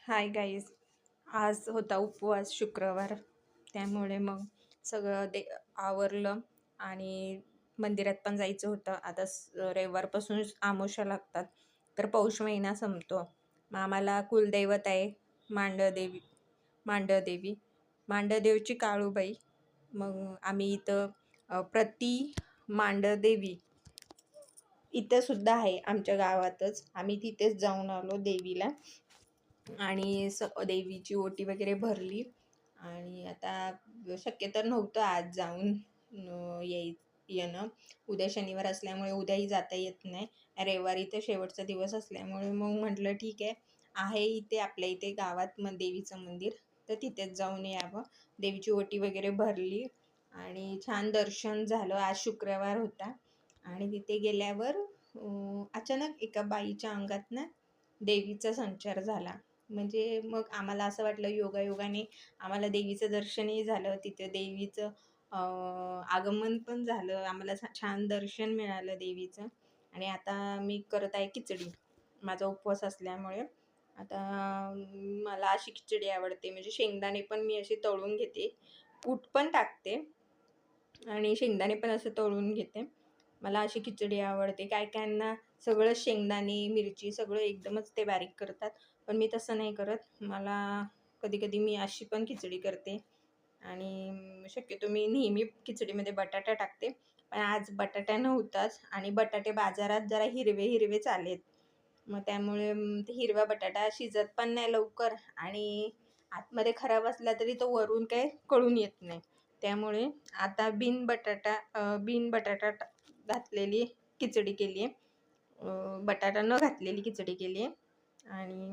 Hi guys. आज होता उपवास शुक्रवार, त्यामुळे मग सगळं आवरलं आणि मंदिरात पण जायचं होतं. आता रविवारपासून आमोशा लागतात, तर पौष महिना संपतो. मग आम्हाला कुलदैवत आहे मांडदेवी. मांडदेवी मांडदेवची काळूबाई. मग आम्ही इथं प्रति मांडदेवी इथं सुद्धा आहे आमच्या गावातच. आम्ही तिथेच जाऊन आलो देवीला आणि देवीची ओटी वगैरे भरली. आणि आता शक्य तर नव्हतं आज जाऊन येणं. उद्या शनिवार असल्यामुळे उद्याही जाता येत नाही. रविवारी तर शेवटचा दिवस असल्यामुळे मग म्हटलं ठीक आहे इथे आपल्या इथे गावात देवीचं मंदिर, तर तिथेच जाऊन यावं. देवीची ओटी वगैरे भरली आणि छान दर्शन झालं. आज शुक्रवार होता आणि तिथे गेल्यावर अचानक एका बाईच्या अंगात ना देवीचा संचार झाला. म्हणजे मग आम्हाला असं वाटलं योगायोगाने आम्हाला देवीचं दर्शनही झालं, तिथे देवीचं आगमन पण झालं. आम्हाला छान दर्शन मिळालं देवीचं. आणि आता मी करत आहे खिचडी, माझा उपवास असल्यामुळे. आता मला अशी खिचडी आवडते, म्हणजे शेंगदाणे पण मी असे तळून घेते, कूट पण टाकते आणि शेंगदाणे पण असं तळून घेते. मला अशी खिचडी आवडते. काय कायांना सगळं शेंगदाणे मिरची सगळं एकदमच ते बारीक करतात, पण मी तसं नाही करत. मला कधी कधी मी अशी पण खिचडी करते. आणि शक्यतो मी नेहमी खिचडीमध्ये बटाटा टाकते, पण आज बटाटा नव्हताच आणि बटाटे बाजारात जरा हिरवे हिरवे चालेत. मग त्यामुळे ते हिरवा बटाटा शिजत पण नाही लवकर आणि आतमध्ये खराब असला तरी तो वरून काही कळून येत नाही. त्यामुळे आता बिन बटाटा घातलेली खिचडी केली आहे, बटाटा न घातलेली खिचडी केली आहे. आणि